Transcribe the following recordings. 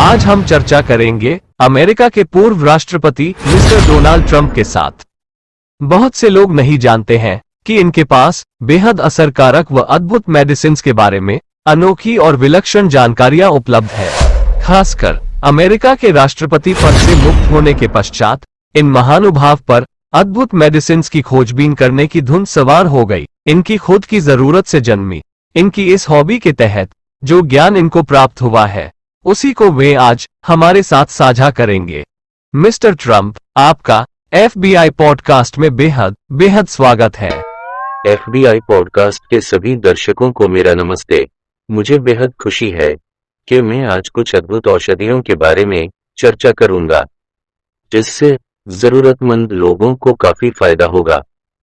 आज हम चर्चा करेंगे अमेरिका के पूर्व राष्ट्रपति मिस्टर डोनाल्ड ट्रंप के साथ। बहुत से लोग नहीं जानते हैं कि इनके पास बेहद असरकारक व अद्भुत मेडिसिन के बारे में अनोखी और विलक्षण जानकारियां उपलब्ध है। खासकर अमेरिका के राष्ट्रपति पद से मुक्त होने के पश्चात इन महानुभाव पर अद्भुत मेडिसिन की खोजबीन करने की धुन सवार हो गई। इनकी खुद की जरूरत से जन्मी इनकी इस हॉबी के तहत जो ज्ञान इनको प्राप्त हुआ है उसी को वे आज हमारे साथ साझा करेंगे। मिस्टर ट्रंप, आपका FBI पॉडकास्ट में बेहद बेहद स्वागत है। FBI पॉडकास्ट के सभी दर्शकों को मेरा नमस्ते। मुझे बेहद खुशी है कि मैं आज कुछ अद्भुत औषधियों के बारे में चर्चा करूंगा जिससे जरूरतमंद लोगों को काफी फायदा होगा।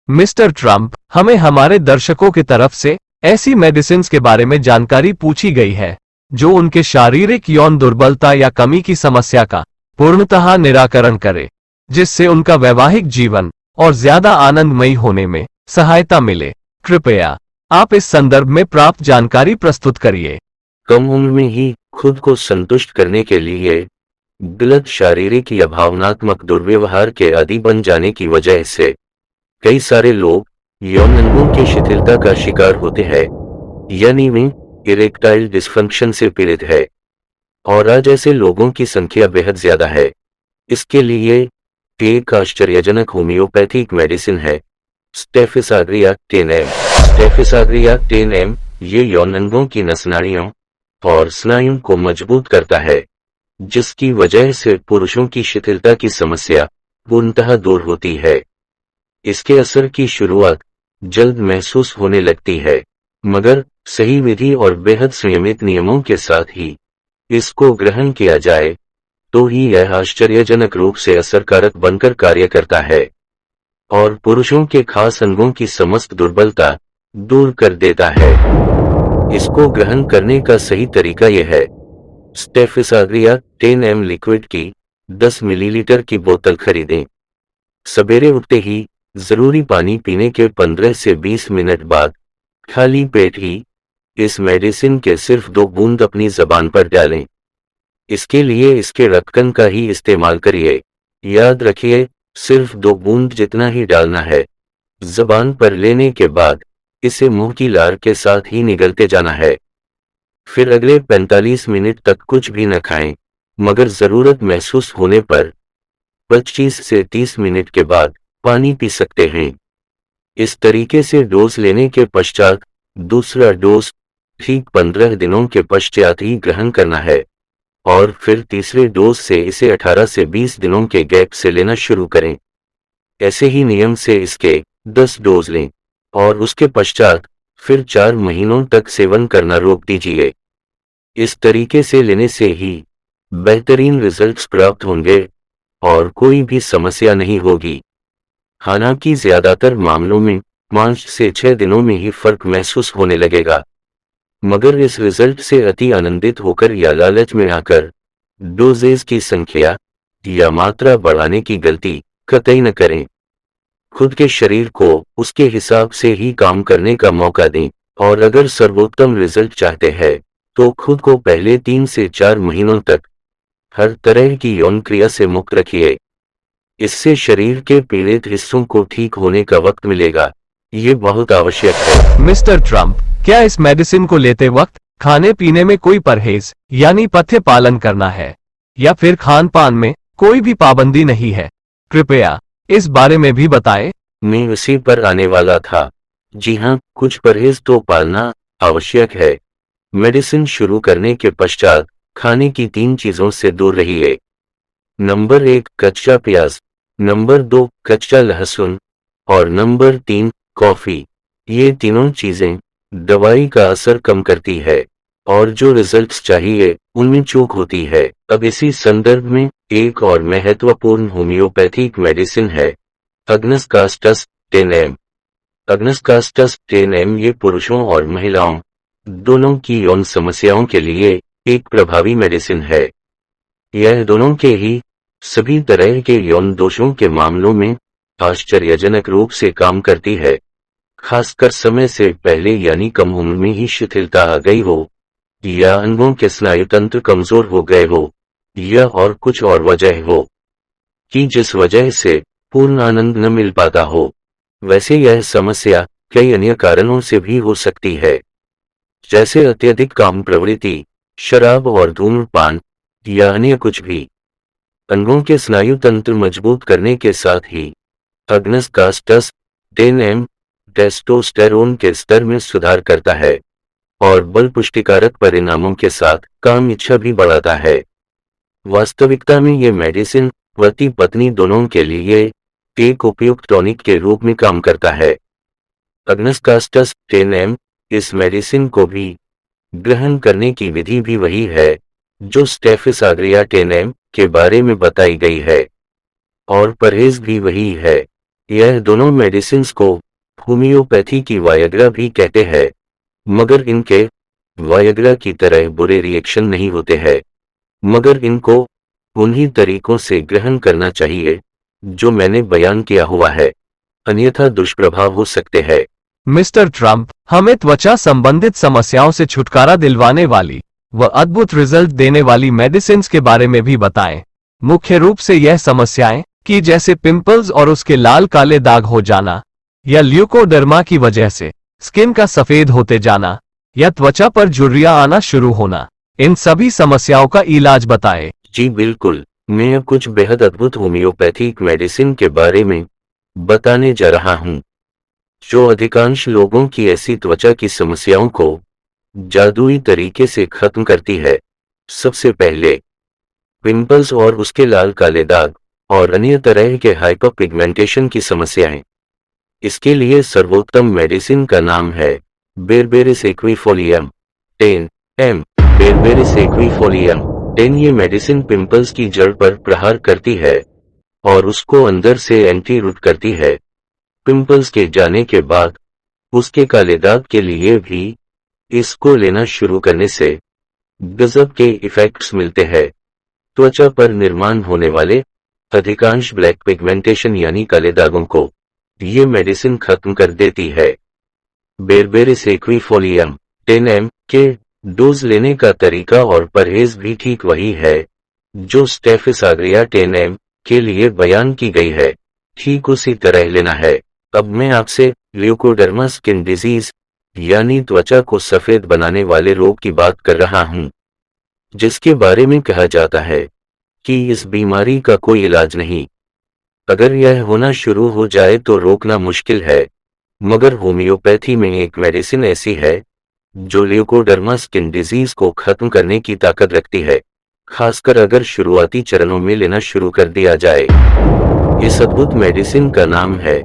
मिस्टर ट्रंप, हमें हमारे दर्शकों की तरफ से ऐसी मेडिसिन के बारे में जानकारी पूछी गई है जो उनके शारीरिक यौन दुर्बलता या कमी की समस्या का पूर्णतः निराकरण करे, जिससे उनका वैवाहिक जीवन और ज्यादा आनंदमयी होने में सहायता मिले। कृपया आप इस संदर्भ में प्राप्त जानकारी प्रस्तुत करिए। कम उम्र में ही खुद को संतुष्ट करने के लिए गलत शारीरिक या भावनात्मक दुर्व्यवहार के आदी बन जाने की वजह से कई सारे लोग यौन अंगों की शिथिलता का शिकार होते हैं, यानी वे इरेक्टाइल डिस्फंक्शन से पीड़ित है और आज ऐसे लोगों की संख्या बेहद ज्यादा है। इसके लिए एक आश्चर्यजनक होम्योपैथिक मेडिसिन है, स्टेफिसाग्रिया 10M। स्टेफिसाग्रिया 10M ये यौन अंगों की नसनाड़ियों और स्नायुओं को मजबूत करता है, जिसकी वजह से पुरुषों की शिथिलता की समस्या पूर्णतः दूर होती है। इसके असर की शुरुआत जल्द महसूस होने लगती है, मगर सही विधि और बेहद संयमित नियमों के साथ ही इसको ग्रहण किया जाए तो ही यह आश्चर्यजनक रूप से असरकारक बनकर कार्य करता है और पुरुषों के खास अंगों की समस्त दुर्बलता दूर कर देता है। इसको ग्रहण करने का सही तरीका यह है, स्टेफिसाग्रिया 10M लिक्विड की 10 मिलीलीटर की बोतल खरीदें। सवेरे उठते ही जरूरी पानी पीने के 15 से 20 मिनट बाद खाली पेट ही इस मेडिसिन के सिर्फ 2 बूंद अपनी जबान पर डालें। इसके लिए इसके रक्कन का ही इस्तेमाल करिए। याद रखिए, सिर्फ 2 बूंद जितना ही डालना है। जबान पर लेने के बाद इसे मुंह की लार के साथ ही निगलते जाना है। फिर अगले 45 मिनट तक कुछ भी न खाएं, मगर जरूरत महसूस होने पर 25 से 30 मिनट के बाद पानी पी सकते हैं। इस तरीके से डोज लेने के पश्चात दूसरा डोज ठीक 15 दिनों के पश्चात ही ग्रहण करना है और फिर तीसरे डोज से इसे 18 से 20 दिनों के गैप से लेना शुरू करें। ऐसे ही नियम से इसके 10 डोज लें और उसके पश्चात फिर 4 महीनों तक सेवन करना रोक दीजिए। इस तरीके से लेने से ही बेहतरीन रिजल्ट्स प्राप्त होंगे और कोई भी समस्या नहीं होगी। हालांकि ज्यादातर मामलों में 5 से 6 दिनों में ही फर्क महसूस होने लगेगा, मगर इस रिजल्ट से अति आनंदित होकर या लालच में आकर डोजेज की संख्या या मात्रा बढ़ाने की गलती कतई न करें। खुद के शरीर को उसके हिसाब से ही काम करने का मौका दें और अगर सर्वोत्तम रिजल्ट चाहते हैं तो खुद को पहले 3 से 4 महीनों तक हर तरह की यौन क्रिया से मुक्त रखिए। इससे शरीर के पीड़ित हिस्सों को ठीक होने का वक्त मिलेगा। ये बहुत आवश्यक है। मिस्टर ट्रंप, क्या इस मेडिसिन को लेते वक्त खाने पीने में कोई परहेज यानी पथ्य पालन करना है या फिर खान पान में कोई भी पाबंदी नहीं है? कृपया इस बारे में भी बताएं। मैं उसी पर आने वाला था। जी हाँ, कुछ परहेज तो पालना आवश्यक है। मेडिसिन शुरू करने के पश्चात खाने की 3 चीजों से दूर रहिए। नंबर 1 कच्चा प्याज, नंबर 2 कच्चा लहसुन और नंबर 3 कॉफी। ये तीनों चीजें दवाई का असर कम करती है और जो रिजल्ट्स चाहिए उनमें चूक होती है। अब इसी संदर्भ में एक और महत्वपूर्ण होम्योपैथिक मेडिसिन है, अग्नसकास्टस 10M। अग्नसकास्टस 10M ये पुरुषों और महिलाओं दोनों की यौन समस्याओं के लिए एक प्रभावी मेडिसिन है। यह दोनों के ही सभी तरह के यौन दोषों के मामलों में आश्चर्यजनक रूप से काम करती है, खासकर समय से पहले यानी कम उम्र में ही शिथिलता आ गई हो या अंगों के स्नायु तंत्र कमजोर हो गए हो यह और कुछ और वजह हो कि जिस वजह से पूर्ण आनंद न मिल पाता हो। वैसे यह समस्या कई अन्य कारणों से भी हो सकती है, जैसे अत्यधिक काम प्रवृत्ति, शराब और धूम्रपान या अन्य कुछ भी। अंगों के स्नायु तंत्र मजबूत करने के साथ ही अग्नस कास्टस 10 टेस्टोस्टेरोन के स्तर में सुधार करता है और बल पुष्टिकारक परिणामों के साथ काम इच्छा भी बढ़ाता है। वास्तविकता में ये मेडिसिन पति पत्नी दोनों के लिए एक उपयुक्त टॉनिक के रूप में काम करता है। अग्नस कास्टस 10 इस मेडिसिन को भी ग्रहण करने की विधि भी वही है जो स्टेफिस आग्रिया 10 के बारे में बताई गई है, और परहेज भी वही है। यह दोनों मेडिसिन्स को होम्योपैथी की वायग्रा भी कहते हैं, मगर इनके वायग्रा की तरह बुरे रिएक्शन नहीं होते हैं, मगर इनको उन्हीं तरीकों से ग्रहण करना चाहिए जो मैंने बयान किया हुआ है, अन्यथा दुष्प्रभाव हो सकते हैं। मिस्टर ट्रंप, हमें त्वचा संबंधित समस्याओं से छुटकारा दिलवाने वाली व अद्भुत रिजल्ट देने वाली मेडिसिन्स के बारे में भी बताएं। मुख्य रूप से यह समस्याएं कि जैसे पिंपल्स और उसके लाल काले दाग हो जाना, या ल्यूकोडर्मा की वजह से स्किन का सफेद होते जाना, या त्वचा पर झुर्रियां आना शुरू होना, इन सभी समस्याओं का इलाज बताएं। जी बिल्कुल, मैं अब कुछ बेहद अद्भुत होम्योपैथिक मेडिसिन के बारे में बताने जा रहा हूं, जो अधिकांश लोगों की ऐसी त्वचा की समस्याओं को जादुई तरीके से खत्म करती है। सबसे पहले पिंपल्स और उसके लाल काले दाग और अन्य तरह के हाइपरपिगमेंटेशन की समस्याएं। इसके लिए सर्वोत्तम मेडिसिन का नाम है बेरबेरिस एक्विफोलियम 10 बेरबेरिस एक्विफोलियम 10 ये मेडिसिन पिंपल्स की जड़ पर प्रहार करती है और उसको अंदर से एंटी रूट करती है। पिंपल्स के जाने के बाद उसके काले दाग के लिए भी इसको लेना शुरू करने से गजब के इफेक्ट्स मिलते हैं। त्वचा पर निर्माण होने वाले अधिकांश ब्लैक पिगमेंटेशन यानी काले दागों को ये मेडिसिन खत्म कर देती है। बेरबेरिस एक्विफोलियम 10 के डोज लेने का तरीका और परहेज भी ठीक वही है जो स्टेफिस आग्रिया 10 के लिए बयान की गई है, ठीक उसी तरह लेना है। अब मैं आपसे ल्यूकोडर्मा स्किन डिजीज यानी त्वचा को सफेद बनाने वाले रोग की बात कर रहा हूं, जिसके बारे में कहा जाता है कि इस बीमारी का कोई इलाज नहीं। अगर यह होना शुरू हो जाए तो रोकना मुश्किल है, मगर होम्योपैथी में एक मेडिसिन ऐसी है जो ल्यूकोडर्मा स्किन डिजीज को खत्म करने की ताकत रखती है, खासकर अगर शुरुआती चरणों में लेना शुरू कर दिया जाए। इस अद्भुत मेडिसिन का नाम है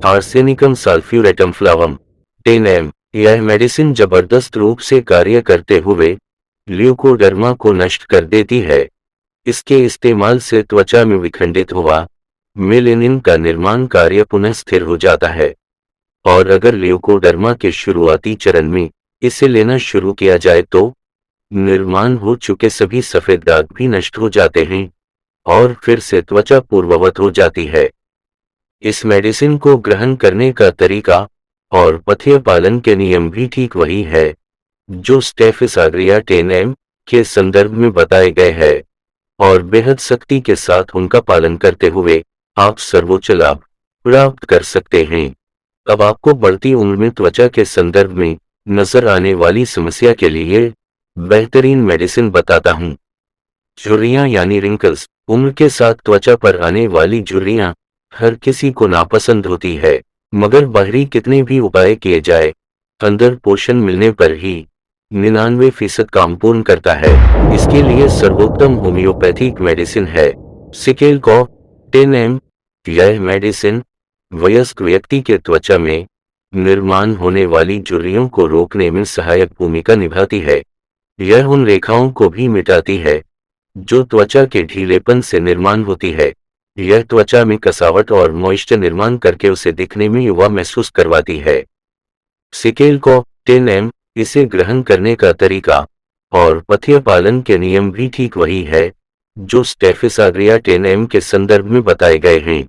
आर्सेनिकम सल्फ्यूरेटम फ्लावम 10 यह मेडिसिन जबरदस्त रूप से कार्य करते हुए ल्यूकोडर्मा को नष्ट कर देती है। इसके इस्तेमाल से त्वचा में विखंडित हुआ मेलेनिन का निर्माण कार्य पुनः स्थिर हो जाता है, और अगर ल्यूकोडर्मा के शुरुआती चरण में इसे लेना शुरू किया जाए तो निर्माण हो चुके सभी सफेद दाग भी नष्ट हो जाते हैं और फिर से त्वचा पूर्ववत हो जाती है। इस मेडिसिन को ग्रहण करने का तरीका और पथ्य पालन के नियम भी ठीक वही है जो स्टेफिस आग्रिया 10 के संदर्भ में बताए गए हैं, और बेहद सख्ती के साथ उनका पालन करते हुए आप सर्वोच्च लाभ प्राप्त कर सकते हैं। अब आपको बढ़ती उम्र में त्वचा के संदर्भ में नजर आने वाली समस्या के लिए बेहतरीन मेडिसिन बताता हूं। झुर्रियां यानी रिंकल्स। उम्र के साथ त्वचा पर आने वाली झुर्रियां हर किसी को नापसंद होती है, मगर बाहरी कितने भी उपाय किए जाए, अंदर पोषण मिलने पर ही 99% काम पूर्ण करता है। इसके लिए सर्वोत्तम होम्योपैथिक मेडिसिन है सिकेलको 10 यह मेडिसिन वयस्क व्यक्ति के त्वचा में निर्माण होने वाली झुर्रियों को रोकने में सहायक भूमिका निभाती है। यह उन रेखाओं को भी मिटाती है जो त्वचा के ढीलेपन से निर्माण होती है। यह त्वचा में कसावट और मॉइस्चर निर्माण करके उसे दिखने में युवा महसूस करवाती है। सिकेलको 10 इसे ग्रहण करने का तरीका और पथ्य पालन के नियम भी ठीक वही है जो स्टेफिस आग्रिया 10 के संदर्भ में बताए गए हैं।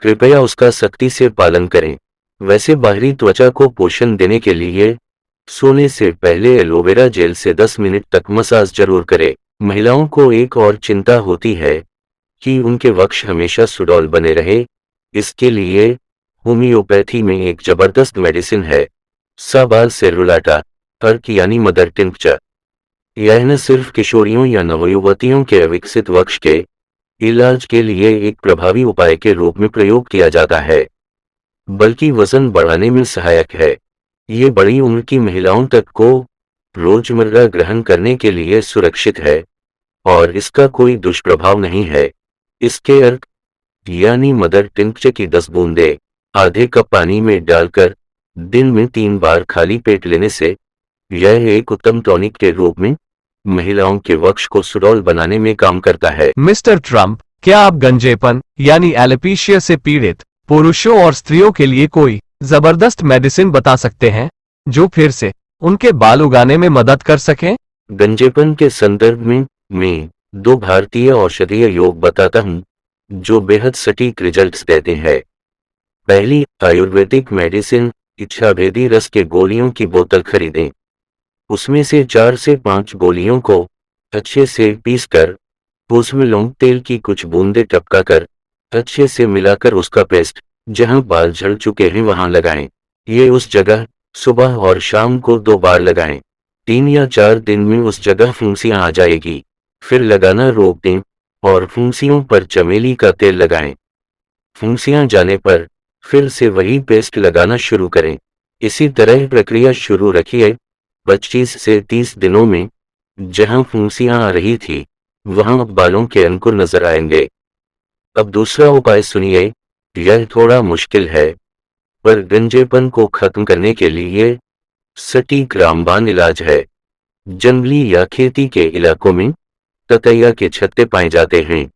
कृपया उसका सख्ती से पालन करें। वैसे बाहरी त्वचा को पोषण देने के लिए सोने से पहले एलोवेरा जेल से 10 मिनट तक मसाज जरूर करें। महिलाओं को एक और चिंता होती है कि उनके वक्ष हमेशा सुडौल बने रहे। इसके लिए होम्योपैथी में एक जबरदस्त मेडिसिन है, साबाल सेरुलाटा अर्क यानी मदर टिंक्चर। यह न सिर्फ किशोरियों या नवयुवतियों के अविकसित वक्ष के इलाज के लिए एक प्रभावी उपाय के रूप में प्रयोग किया जाता है, बल्कि वजन बढ़ाने में सहायक है। ये बड़ी उम्र की महिलाओं तक को रोजमर्रा ग्रहण करने के लिए सुरक्षित है और इसका कोई दुष्प्रभाव नहीं है। इसके अर्क यानी मदर टिंक्चर की 10 बूंदें आधे कप पानी में डालकर दिन में 3 बार खाली पेट लेने से यह एक उत्तम टॉनिक के रूप में महिलाओं के वक्ष को सुडौल बनाने में काम करता है। मिस्टर ट्रंप, क्या आप गंजेपन यानी एलोपेशिया से पीड़ित पुरुषों और स्त्रियों के लिए कोई जबरदस्त मेडिसिन बता सकते हैं जो फिर से उनके बाल उगाने में मदद कर सकें? गंजेपन के संदर्भ में मैं 2 भारतीय औषधीय योग बताता हूं जो बेहद सटीक रिजल्ट्स देते हैं। पहली आयुर्वेदिक मेडिसिन, इच्छाभेदी रस के गोलियों की बोतल खरीदें। उसमें से 4 से 5 गोलियों को अच्छे से पीसकर उसमें लौंग तेल की कुछ बूंदें टपकाकर अच्छे से मिलाकर उसका पेस्ट जहां बाल झड़ चुके हैं वहां लगाएं। ये उस जगह सुबह और शाम को 2 बार लगाएं। 3 या 4 दिन में उस जगह फुंसियां आ जाएगी। फिर लगाना रोक दें और फुंसियों पर चमेली का तेल लगाएं। फुंसियां जाने पर फिर से वही पेस्ट लगाना शुरू करें। इसी तरह प्रक्रिया शुरू रखिए। 25 से 30 दिनों में जहां फुंसियां आ रही थी वहां अब बालों के अंकुर नजर आएंगे। अब दूसरा उपाय सुनिए। यह थोड़ा मुश्किल है, पर गंजेपन को खत्म करने के लिए सटीक रामबाण इलाज है। जंगली या खेती के इलाकों में ततैया के छत्ते पाए जाते हैं।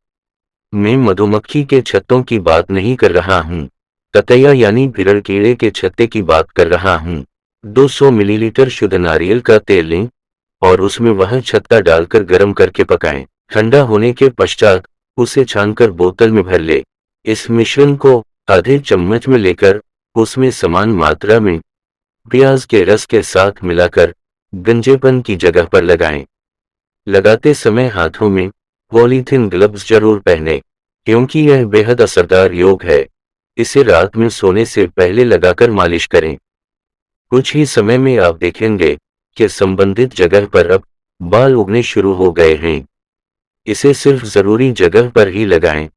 मैं मधुमक्खी के छत्तों की बात नहीं कर रहा हूँ। ततैया यानी बिरड़ कीड़े के छत्ते की बात कर रहा हूँ। 200 मिलीलीटर शुद्ध नारियल का तेल लें और उसमें वह छत्ता डालकर गर्म करके पकाएं। ठंडा होने के पश्चात उसे छानकर बोतल में भर ले। इस मिश्रण को आधे चम्मच में लेकर उसमें समान मात्रा में प्याज के रस के साथ मिलाकर गंजेपन की जगह पर लगाएं। लगाते समय हाथों में पॉलीथीन ग्लव्स जरूर पहने, क्योंकि यह बेहद असरदार योग है। इसे रात में सोने से पहले लगाकर मालिश करें। कुछ ही समय में आप देखेंगे कि संबंधित जगह पर अब बाल उगने शुरू हो गए हैं। इसे सिर्फ जरूरी जगह पर ही लगाएं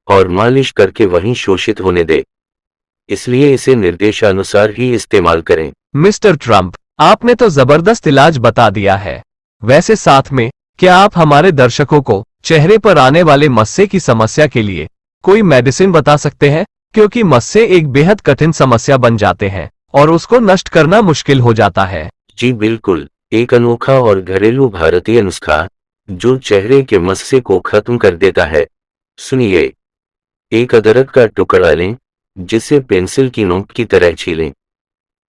और मालिश करके वहीं शोषित होने दें। इसलिए इसे निर्देशानुसार ही इस्तेमाल करें। मिस्टर ट्रंप, आपने तो जबरदस्त इलाज बता दिया है। वैसे साथ में क्या आप हमारे दर्शकों को चेहरे पर आने वाले मस्से की समस्या के लिए कोई मेडिसिन बता सकते हैं? क्योंकि मस्से एक बेहद कठिन समस्या बन जाते हैं और उसको नष्ट करना मुश्किल हो जाता है। जी बिल्कुल, एक अनोखा और घरेलू भारतीय नुस्खा जो चेहरे के मस्से को खत्म कर देता है। सुनिए, एक अदरक का टुकड़ा लें जिसे पेंसिल की नोक की तरह छीलें।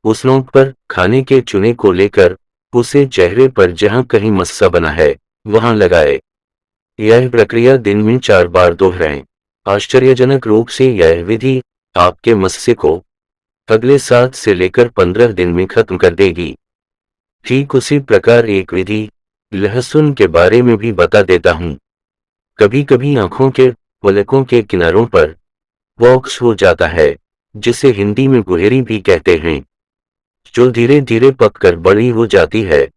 उस नोक पर खाने के चूने को लेकर उसे चेहरे पर जहां कहीं मस्सा बना है वहां लगाए। यह प्रक्रिया दिन में 4 बार दोहराएं। आश्चर्यजनक रूप से यह विधि आपके मस्से को अगले 7 से लेकर 15 दिन में खत्म कर देगी। ठीक उसी प्रकार एक विधि लहसुन के बारे में भी बता देता हूं। कभी कभी आंखों के पलकों के किनारों पर बॉक्स हो जाता है, जिसे हिंदी में गुहेरी भी कहते हैं, जो धीरे धीरे पककर बड़ी हो जाती है।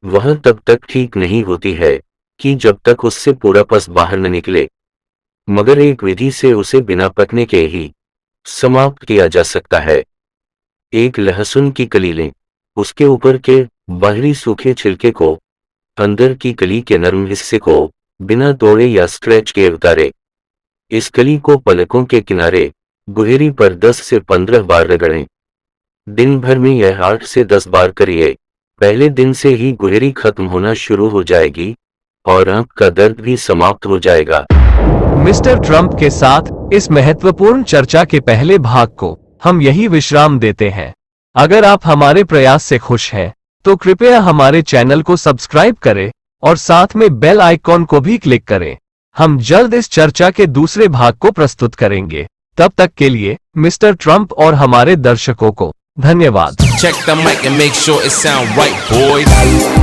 वह तब तक ठीक नहीं होती है कि जब तक उससे पूरा पस बाहर न निकले, मगर एक विधि से उसे बिना पकने के ही समाप्त किया जा सकता है। एक लहसुन की कली लें, उसके ऊपर के बाहरी सूखे छिलके को अंदर की कली के नरम हिस्से को बिना तोड़े या स्क्रैच के उतारे। इस कली को पलकों के किनारे गुहेरी पर 10 से 15 बार रगड़ें। दिन भर में यह 8 से 10 बार करिए। पहले दिन से ही गुहेरी खत्म होना शुरू हो जाएगी और आंख का दर्द भी समाप्त हो जाएगा। मिस्टर ट्रंप के साथ इस महत्वपूर्ण चर्चा के पहले भाग को हम यही विश्राम देते हैं। अगर आप हमारे प्रयास से खुश हैं, तो कृपया हमारे चैनल को सब्सक्राइब करें और साथ में बेल आइकॉन को भी क्लिक करें। हम जल्द इस चर्चा के दूसरे भाग को प्रस्तुत करेंगे। तब तक के लिए मिस्टर ट्रंप और हमारे दर्शकों को धन्यवाद। Check the mic and make sure it sound right, boys.